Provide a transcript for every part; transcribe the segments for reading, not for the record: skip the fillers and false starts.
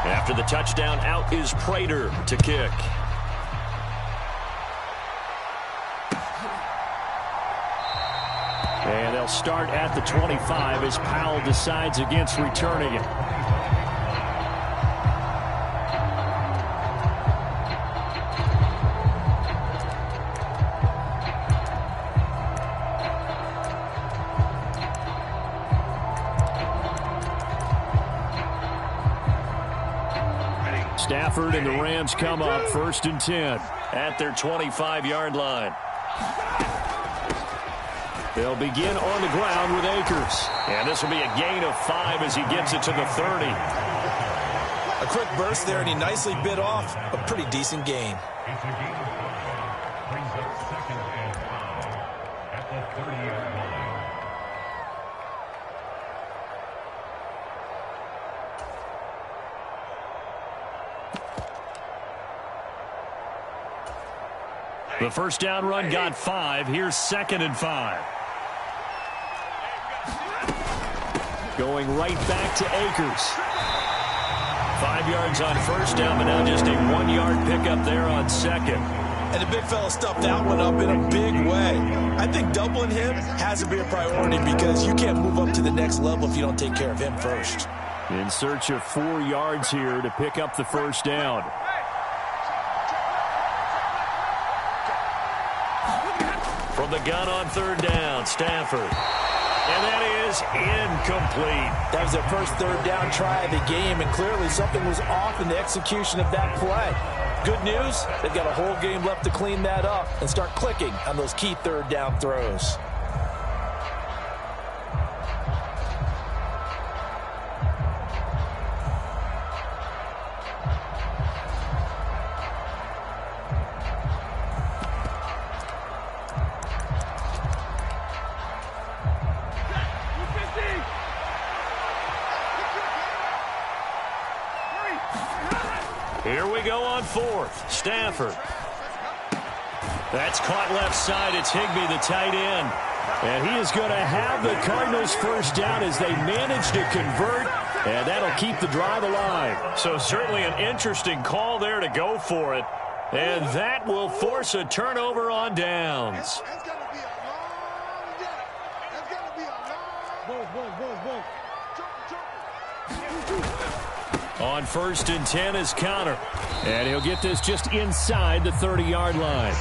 After the touchdown, out is Prater to kick. And they'll start at the 25 as Powell decides against returning it. Stafford and the Rams come up 1st and 10 at their 25-yard line. They'll begin on the ground with Akers. And this will be a gain of 5 as he gets it to the 30. A quick burst there, and he nicely bit off a pretty decent gain. The first down run got 5. Here's 2nd and 5. Going right back to Akers. 5 yards on first down, but now just a 1-yard pickup there on 2nd. And the big fella stuffed that one up in a big way. I think doubling him has to be a priority because you can't move up to the next level if you don't take care of him first. In search of 4 yards here to pick up the first down. From the gun on 3rd down, Stafford. And that is incomplete. That was their first 3rd down try of the game, and clearly something was off in the execution of that play. Good news, they've got a whole game left to clean that up and start clicking on those key 3rd down throws. Here we go on 4th. Stafford. That's caught left side. It's Higbee, the tight end. And he is going to have the Cardinals first down as they manage to convert. And that'll keep the drive alive. So certainly an interesting call there to go for it. And that will force a turnover on downs. It's going to be a long day. It's going to be a long... On 1st and 10 is Connor. And he'll get this just inside the 30-yard line.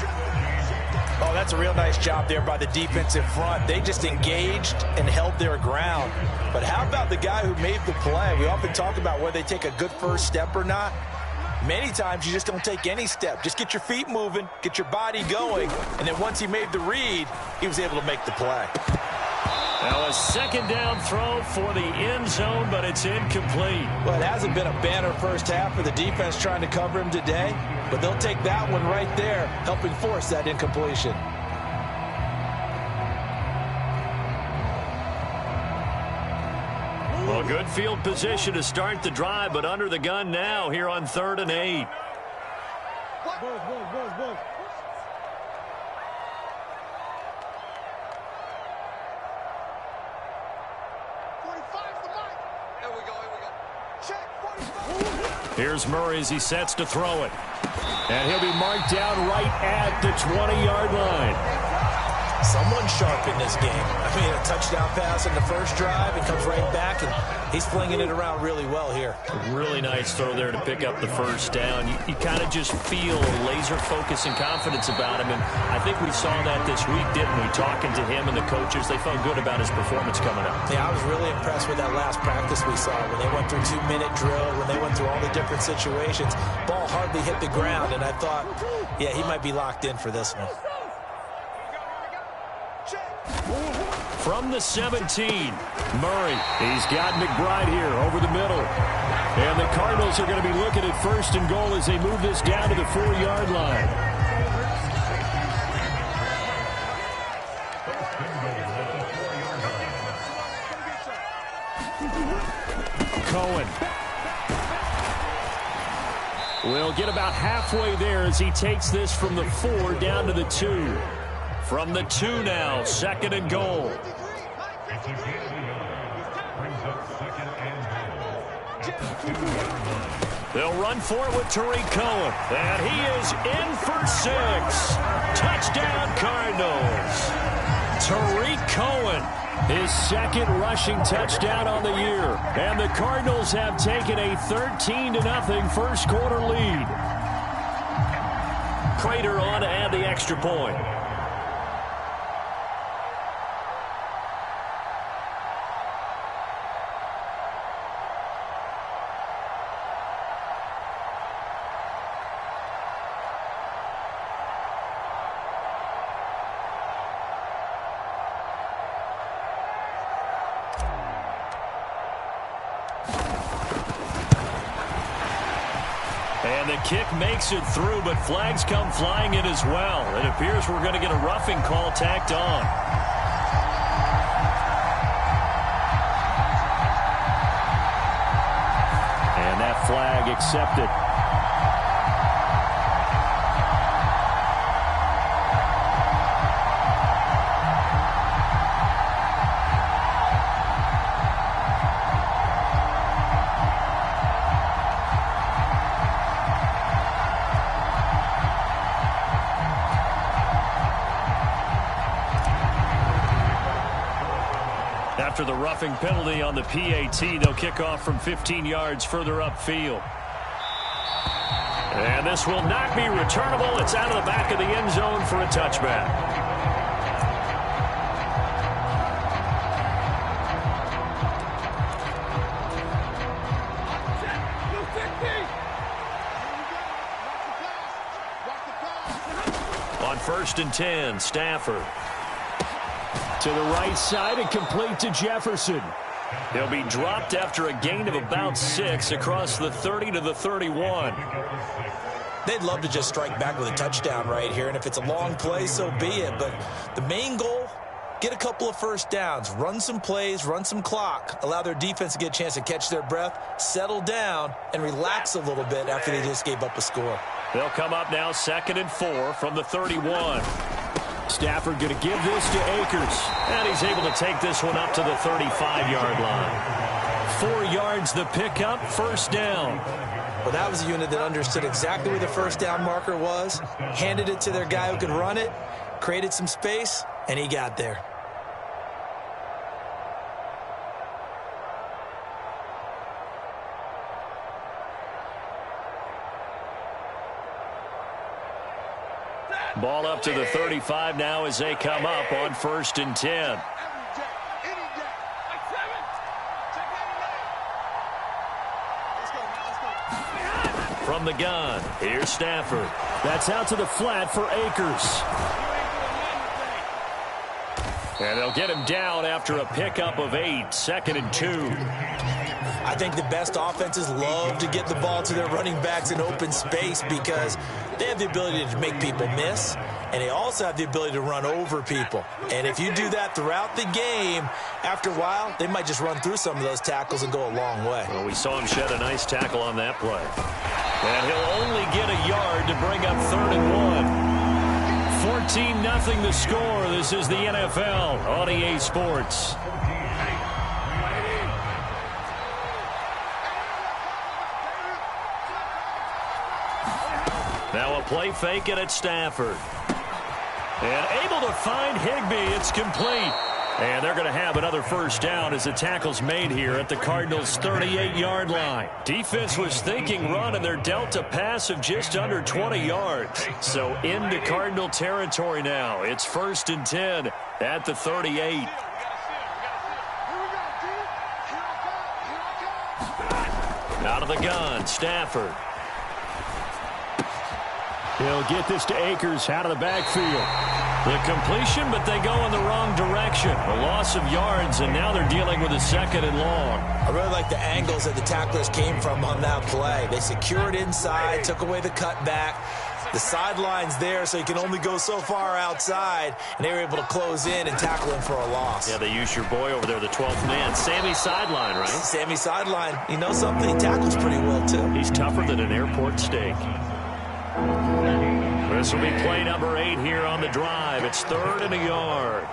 Oh, that's a real nice job there by the defensive front. They just engaged and held their ground. But how about the guy who made the play? We often talk about whether they take a good first step or not. Many times you just don't take any step. Just get your feet moving, get your body going, and then once he made the read, he was able to make the play. Now a 2nd down throw for the end zone, but it's incomplete. Well, it hasn't been a banner first half for the defense trying to cover him today, but they'll take that one right there, helping force that incompletion. Well, good field position to start the drive, but under the gun now here on 3rd and 8. Here's Murray as he sets to throw it. And he'll be marked down right at the 20-yard line. Someone sharp in this game. I mean, a touchdown pass in the first drive and comes right back, and he's flinging it around really well here. A really nice throw there to pick up the first down. You kind of just feel laser focus and confidence about him, and I think we saw that this week, didn't we? Talking to him and the coaches, they felt good about his performance coming up. Yeah, I was really impressed with that last practice we saw when they went through 2-minute drill, when they went through all the different situations. Ball hardly hit the ground, and I thought, yeah, he might be locked in for this one. From the 17, Murray. He's got McBride here over the middle. And the Cardinals are going to be looking at 1st and goal as they move this down to the 4-yard line. Cohen will get about halfway there as he takes this from the 4 down to the 2. From the 2 now, 2nd and goal. They'll run for it with Tariq Cohen. And he is in for 6. Touchdown, Cardinals. Tariq Cohen, his second rushing touchdown on the year. And the Cardinals have taken a 13-0 first quarter lead. Prater on to add the extra point. And the kick makes it through, but flags come flying in as well. It appears we're going to get a roughing call tacked on. And that flag accepted. After the roughing penalty on the PAT, they'll kick off from 15 yards further upfield. And this will not be returnable. It's out of the back of the end zone for a touchback. On 1st and 10, Stafford. To the right side and complete to Jefferson. He'll be dropped after a gain of about 6 across the 30 to the 31. They'd love to just strike back with a touchdown right here, and if it's a long play, so be it. But the main goal, get a couple of first downs, run some plays, run some clock, allow their defense to get a chance to catch their breath, settle down, and relax a little bit after they just gave up a score. They'll come up now 2nd and 4 from the 31. Stafford going to give this to Akers. And he's able to take this one up to the 35-yard line. 4 yards the pickup, first down. Well, that was a unit that understood exactly where the first down marker was, handed it to their guy who could run it, created some space, and he got there. Ball up to the 35 now as they come up on 1st and 10. From the gun, here's Stafford. That's out to the flat for Akers. And they'll get him down after a pickup of 8, 2nd and 2. I think the best offenses love to get the ball to their running backs in open space because they have the ability to make people miss, and they also have the ability to run over people. And if you do that throughout the game, after a while, they might just run through some of those tackles and go a long way. Well, we saw him shed a nice tackle on that play. And he'll only get a yard to bring up 3rd and 1. 14-0 the score. This is the NFL on EA Sports. Now a play fake it at Stafford. And able to find Higbee. It's complete. And they're going to have another first down as the tackle's made here at the Cardinals' 38-yard line. Defense was thinking run, and they're dealt a pass of just under 20 yards. So into Cardinal territory now. It's 1st and 10 at the 38. Out of the gun, Stafford. He'll get this to Akers out of the backfield. The completion, but they go in the wrong direction. A loss of yards, and now they're dealing with a 2nd and long. I really like the angles that the tacklers came from on that play. They secured inside, took away the cutback. The sideline's there, so you can only go so far outside, and they were able to close in and tackle him for a loss. Yeah, they used your boy over there, the 12th man. Sammy Sideline, right? Sammy Sideline. You know something? He tackles pretty well, too. He's tougher than an airport steak. This will be play number 8 here on the drive. It's 3rd and a yard.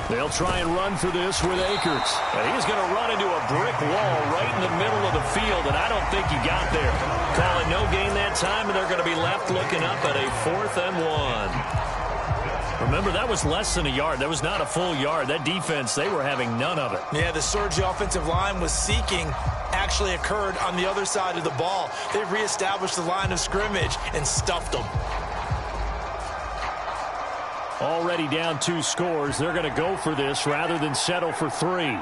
They'll try and run for this with Akers. And he's going to run into a brick wall right in the middle of the field, and I don't think he got there. Calling no gain that time, and they're going to be left looking up at a 4th and 1. Remember, that was less than a yard. That was not a full yard. That defense, they were having none of it. Yeah, the surge the offensive line was seeking actually occurred on the other side of the ball. They reestablished the line of scrimmage and stuffed them. Already down 2 scores. They're going to go for this rather than settle for 3.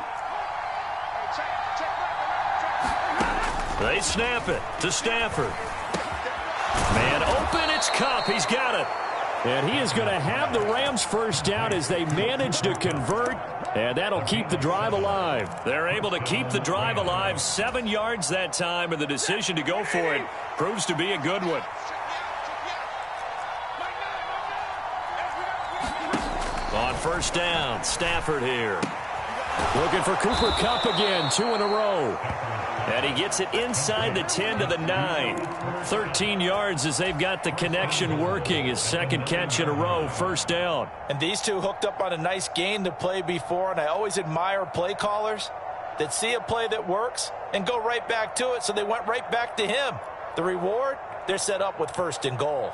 They snap it to Stafford. Man open, it's Kupp. He's got it. And he is going to have the Rams first down as they manage to convert, and that'll keep the drive alive. They're able to keep the drive alive, 7 yards that time, and the decision to go for it proves to be a good one. On first down, Stafford here. Looking for Cooper Kupp again, 2 in a row. And he gets it inside the 10 to the 9. 13 yards as they've got the connection working. His second catch in a row, first down. And these two hooked up on a nice gain to play before, and I always admire play callers that see a play that works and go right back to it, so they went right back to him. The reward, they're set up with 1st and goal.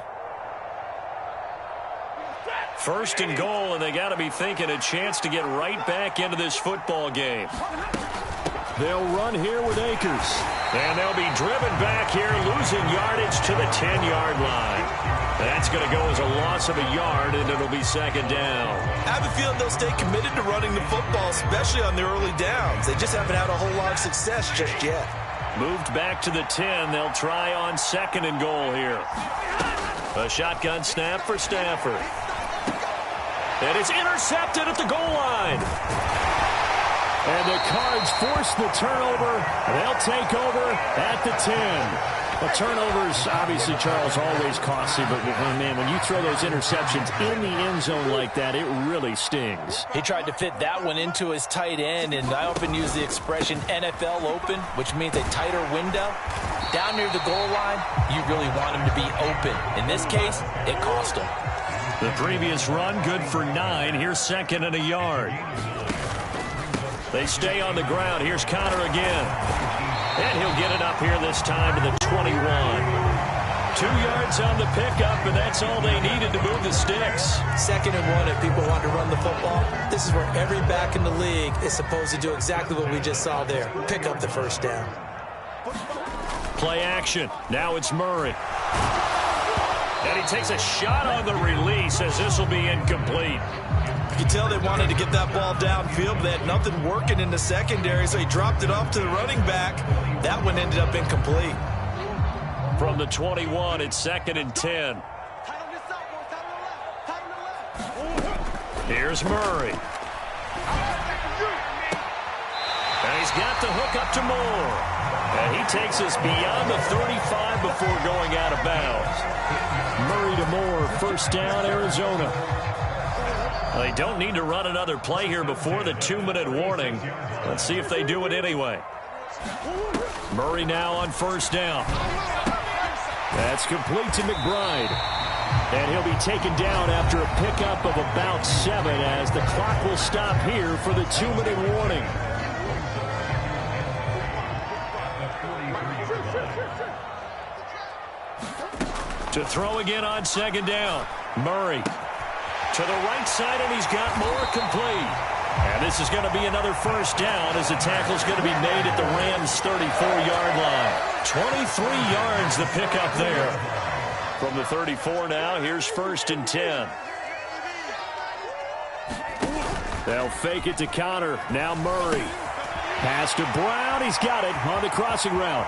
1st and goal, and they got to be thinking a chance to get right back into this football game. They'll run here with Akers. And they'll be driven back here, losing yardage to the 10-yard line. That's going to go as a loss of a yard, and it'll be 2nd down. I have a feeling they'll stay committed to running the football, especially on the early downs. They just haven't had a whole lot of success just yet. Moved back to the 10. They'll try on 2nd and goal here. A shotgun snap for Stafford. And it's intercepted at the goal line. And the Cards force the turnover. They'll take over at the 10. But turnovers, obviously, Charles, always costly. But, man, when you throw those interceptions in the end zone like that, it really stings. He tried to fit that one into his tight end, and I often use the expression NFL open, which means a tighter window. Down near the goal line, you really want him to be open. In this case, it cost him. The previous run, good for 9. Here's 2nd and a yard. They stay on the ground. Here's Connor again. And he'll get it up here this time to the 21. 2 yards on the pickup, and that's all they needed to move the sticks. 2nd and 1 if people want to run the football. This is where every back in the league is supposed to do exactly what we just saw there. Pick up the 1st down. Play action. Now it's Murray. And he takes a shot on the release as this will be incomplete. You can tell they wanted to get that ball downfield, but they had nothing working in the secondary, so he dropped it off to the running back. That one ended up incomplete. From the 21, it's 2nd and 10. Here's Murray. And he's got the hook up to Moore. And he takes us beyond the 35 before going out of bounds. Murray to Moore, first down, Arizona. They don't need to run another play here before the 2-minute warning. Let's see if they do it anyway. Murray now on first down. That's complete to McBride. And he'll be taken down after a pickup of about 7 as the clock will stop here for the 2-minute warning. To throw again on 2nd down. Murray to the right side, and he's got Moore complete. And this is going to be another first down as the tackle's going to be made at the Rams' 34-yard line. 23 yards the pickup there. From the 34 now, here's 1st and 10. They'll fake it to Connor. Now Murray. Pass to Brown. He's got it on the crossing route.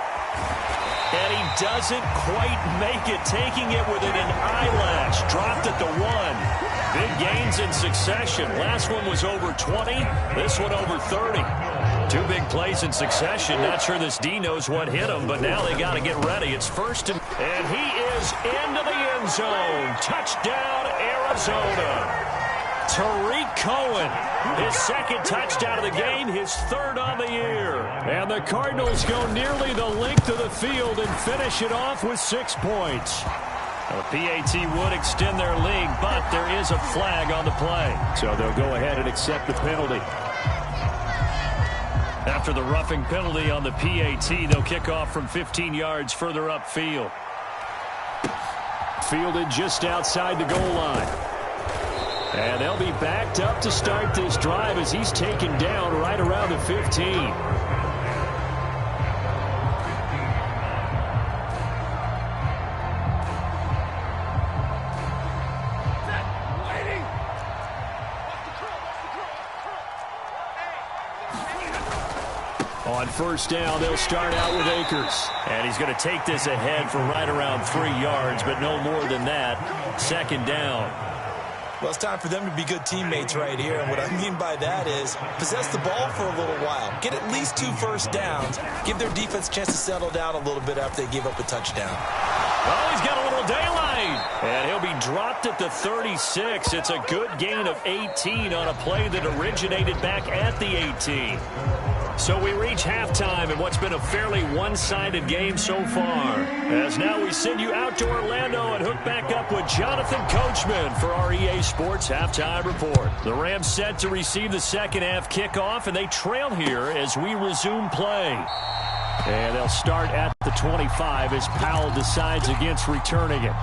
And he doesn't quite make it, taking it within an eyelash. Dropped at the 1. Big gains in succession. Last one was over 20. This one over 30. 2 big plays in succession. Not sure this D knows what hit him, but now they got to get ready. It's 1st and he is into the end zone. Touchdown, Arizona. Tariq Cohen, his 2nd touchdown of the game, his 3rd on the year. And the Cardinals go nearly the length of the field and finish it off with 6 points. The PAT would extend their lead, but there is a flag on the play. So they'll go ahead and accept the penalty. After the roughing penalty on the PAT, they'll kick off from 15 yards further upfield. Fielded just outside the goal line. And they'll be backed up to start this drive as he's taken down right around the 15. On first down, they'll start out with Akers. And he's going to take this ahead for right around 3 yards, but no more than that. Second down. Well, it's time for them to be good teammates right here. And what I mean by that is possess the ball for a little while. Get at least 2 first downs. Give their defense a chance to settle down a little bit after they give up a touchdown. Oh, he's got a little daylight. And he'll be dropped at the 36. It's a good gain of 18 on a play that originated back at the 18. So we reach halftime in what's been a fairly one-sided game so far. As now we send you out to Orlando and hook back up with Jonathan Coachman for our EA Sports Halftime Report. The Rams set to receive the second half kickoff, and they trail here as we resume play. And they'll start at the 25 as Powell decides against returning it.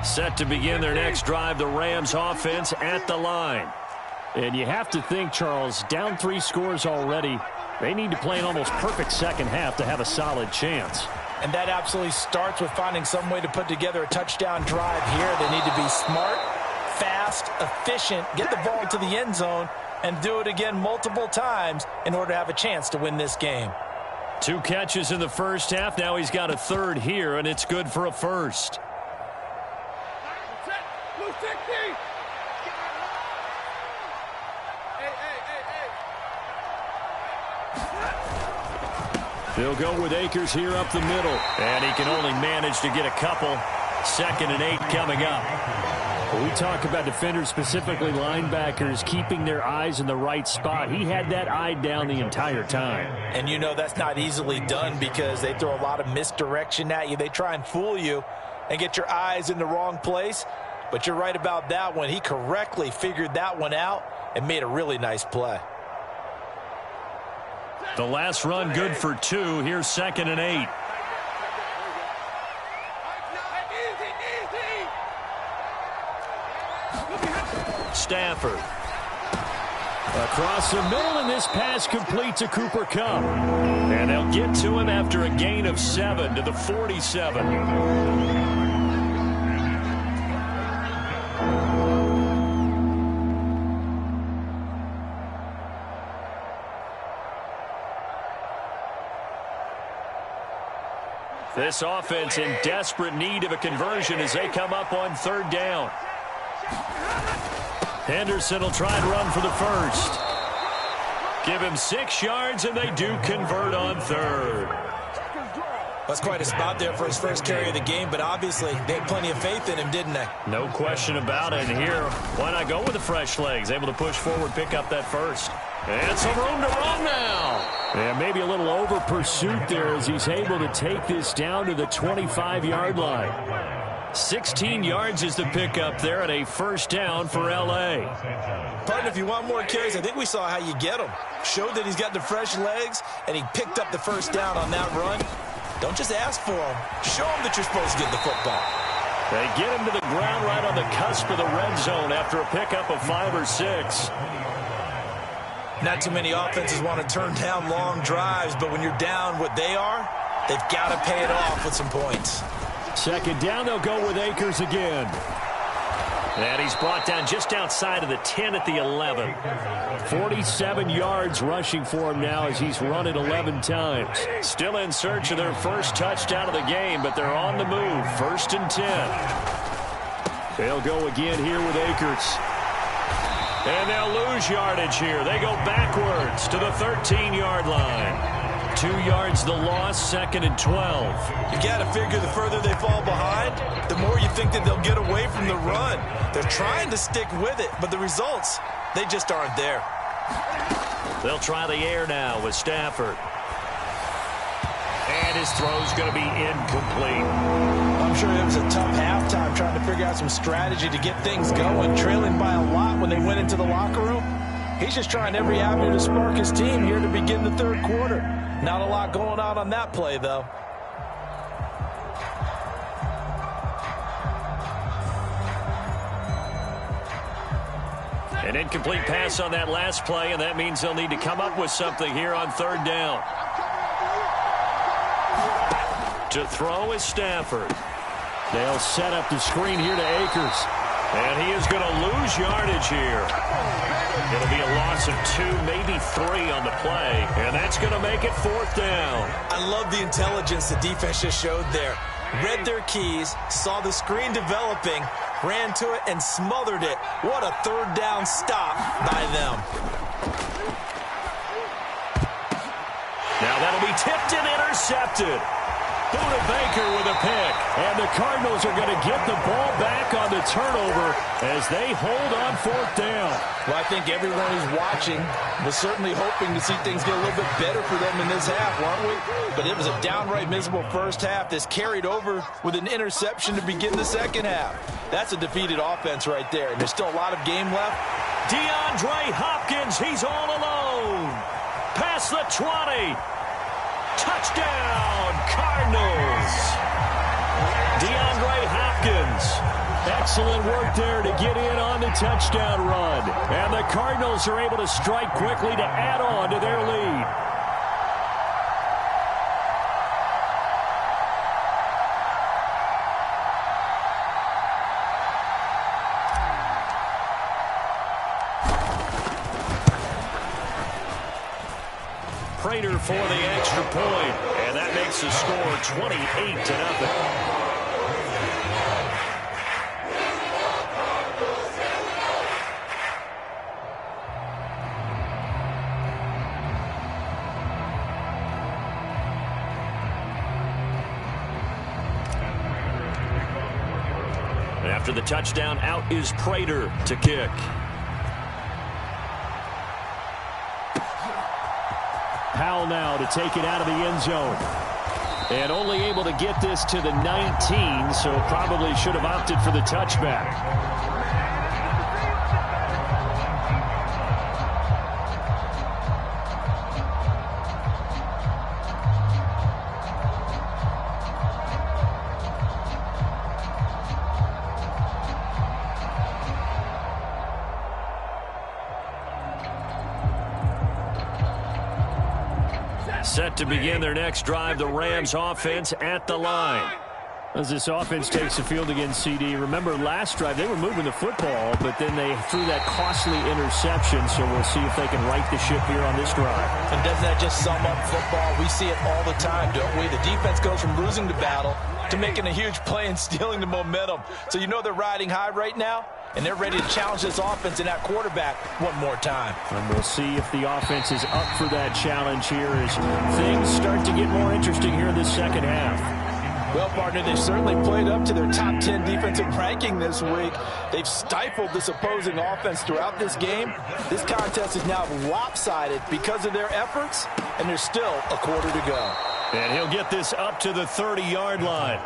Set to begin their next drive, the Rams offense at the line. And you have to think, Charles, down 3 scores already. They need to play an almost perfect second half to have a solid chance. And that absolutely starts with finding some way to put together a touchdown drive here. They need to be smart, fast, efficient, get the ball to the end zone, and do it again multiple times in order to have a chance to win this game. 2 catches in the first half. Now he's got a third here, and it's good for a first. They'll go with Akers here up the middle. And he can only manage to get a couple. 2nd and 8 coming up. When we talk about defenders, specifically linebackers, keeping their eyes in the right spot. He had that eye down the entire time. And you know that's not easily done because they throw a lot of misdirection at you. They try and fool you and get your eyes in the wrong place. But you're right about that one. He correctly figured that one out and made a really nice play. The last run good for 2. Here's 2nd and 8. Stafford. Across the middle, and this pass complete to Cooper Kupp. And they'll get to him after a gain of 7 to the 47. This offense in desperate need of a conversion as they come up on 3rd down. Henderson will try and run for the first. Give him 6 yards, and they do convert on 3rd. That's quite a spot there for his first carry of the game, but obviously they had plenty of faith in him, didn't they? No question about it. And here, why not go with the fresh legs? Able to push forward, pick up that first. And some room to run now. And maybe a little over pursuit there as he's able to take this down to the 25-yard line. 16 yards is the pickup there and a first down for L.A. Partner, if you want more carries, I think we saw how you get them. Showed that he's got the fresh legs, and he picked up the first down on that run. Don't just ask for them. Show them that you're supposed to get the football. They get him to the ground right on the cusp of the red zone after a pickup of 5 or 6. Not too many offenses want to turn down long drives, but when you're down what they are, they've got to pay it off with some points. 2nd down, they'll go with Akers again. And he's brought down just outside of the 10 at the 11. 47 yards rushing for him now as he's run it 11 times. Still in search of their first touchdown of the game, but they're on the move. 1st and 10. They'll go again here with Akers. And they'll lose yardage here. They go backwards to the 13-yard line. 2 yards the loss, 2nd and 12. You got to figure the further they fall behind, the more you think that they'll get away from the run. They're trying to stick with it, but the results, they just aren't there. They'll try the air now with Stafford. And his throw's going to be incomplete. I'm sure it was a tough halftime trying to figure out some strategy to get things going, trailing by a lot when they went into the locker room. He's just trying every avenue to spark his team here to begin the third quarter. Not a lot going on that play, though. An incomplete pass on that last play, and that means they'll need to come up with something here on 3rd down. To throw is Stafford. They'll set up the screen here to Akers. And he is going to lose yardage here. It'll be a loss of 2, maybe 3 on the play. And that's going to make it 4th down. I love the intelligence the defense just showed there. Read their keys, saw the screen developing, ran to it, and smothered it. What a 3rd down stop by them. Now that'll be tipped and intercepted. Buda Baker with a pick. And the Cardinals are going to get the ball back on the turnover as they hold on 4th down. Well, I think everyone who's watching was certainly hoping to see things get a little bit better for them in this half, weren't we? But it was a downright miserable first half that's carried over with an interception to begin the second half. That's a defeated offense right there, and there's still a lot of game left. DeAndre Hopkins, he's all alone. Past the 20. Touchdown, Cardinals. DeAndre Hopkins. Excellent work there to get in on the touchdown run. And the Cardinals are able to strike quickly to add on to their lead. Prater for the extra point, and that makes the score 28-0. After the touchdown, out is Prater to kick. Powell now to take it out of the end zone. And only able to get this to the 19, so probably should have opted for the touchback. Set to begin their next drive, the Rams offense at the line. As this offense takes the field against CD, remember last drive they were moving the football, but then they threw that costly interception, so we'll see if they can right the ship here on this drive. And doesn't that just sum up football? We see it all the time, don't we? The defense goes from losing the battle to making a huge play and stealing the momentum. So you know they're riding high right now, and they're ready to challenge this offense and that quarterback one more time. And we'll see if the offense is up for that challenge here as things start to get more interesting here in the second half. Well, partner, they certainly played up to their top 10 defensive ranking this week. They've stifled this opposing offense throughout this game. This contest is now lopsided because of their efforts, and there's still a quarter to go. And he'll get this up to the 30-yard line.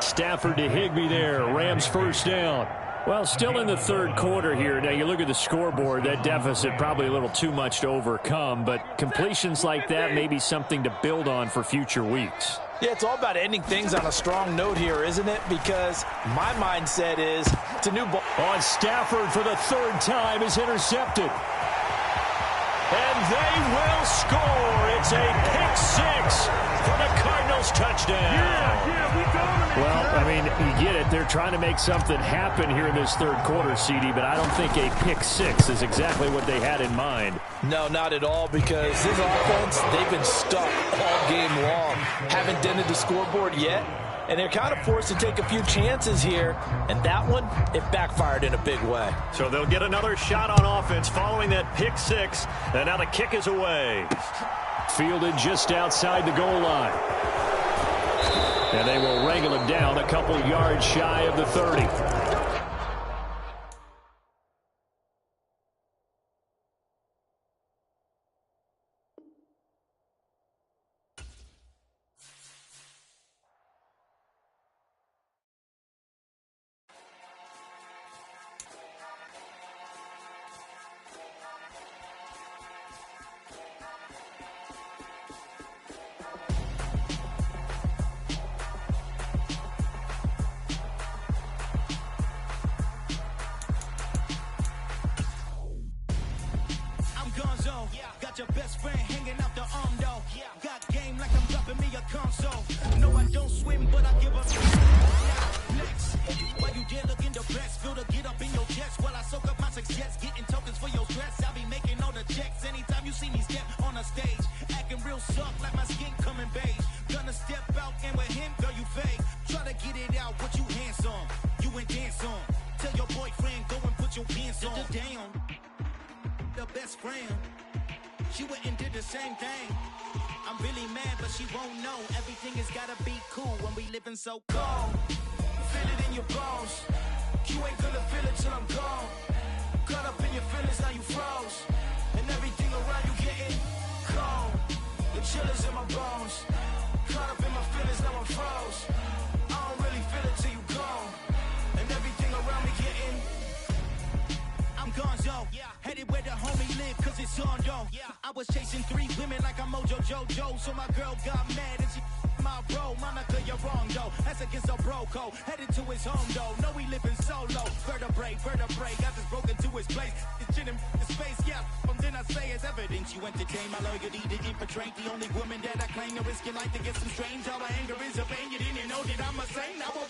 Stafford to Higbee there. Rams first down. Well, still in the third quarter here. Now, you look at the scoreboard, that deficit probably a little too much to overcome, but completions like that may be something to build on for future weeks. Yeah, it's all about ending things on a strong note here, isn't it? Because my mindset is it's a new ball. On Stafford for the third time is intercepted. And they will score. It's a pick-6 for the Cardinals touchdown. Well, I mean, you get it. They're trying to make something happen here in this third quarter, CD, but I don't think a pick-6 is exactly what they had in mind. No, not at all, because this offense, they've been stuck all game long. Haven't dented the scoreboard yet, and they're kind of forced to take a few chances here, and that one, it backfired in a big way. So they'll get another shot on offense following that pick-6, and now the kick is away. Fielded just outside the goal line. And they will wrangle him down a couple yards shy of the 30. Got your best friend hanging out the arm though. Got game like I'm dropping me a console. No, I don't swim, but I give up. Next, while you there looking the best, feel the get up in your chest while I soak up my success, getting tokens for your stress. I'll be making all the checks anytime you see me step on a stage, acting real soft like my skin coming beige. Gonna step out and with him, girl, you fake. Try to get it out, what you handsome, you ain't dance on. Tell your boyfriend go and put your pants on. Down, the best friend. She went and did the same thing. I'm really mad, but she won't know. Everything has gotta be cool when we living so cold. Feel it in your bones. You ain't gonna feel it till I'm gone. Caught up in your feelings, now you froze. And everything around you getting cold. The chill is in my bones. Caught up in my feelings, now I'm froze. I don't really feel it till you gone. And everything around me getting I'm gonzo, headed where the homie live, cause it's on though. I was chasing 3 women like I'm Mojo Jojo, so my girl got mad and she my bro. Monica, you're wrong though, that's against a bro code. Headed to his home though, no we living solo. Vertebrae, got this broken to his place. It's chin in his face, then I say it's evidence. You entertain my loyalty to infiltrate the only woman that I claim to risk your life to get some strange. How my anger is a pain, you didn't know that I'm a saint. I will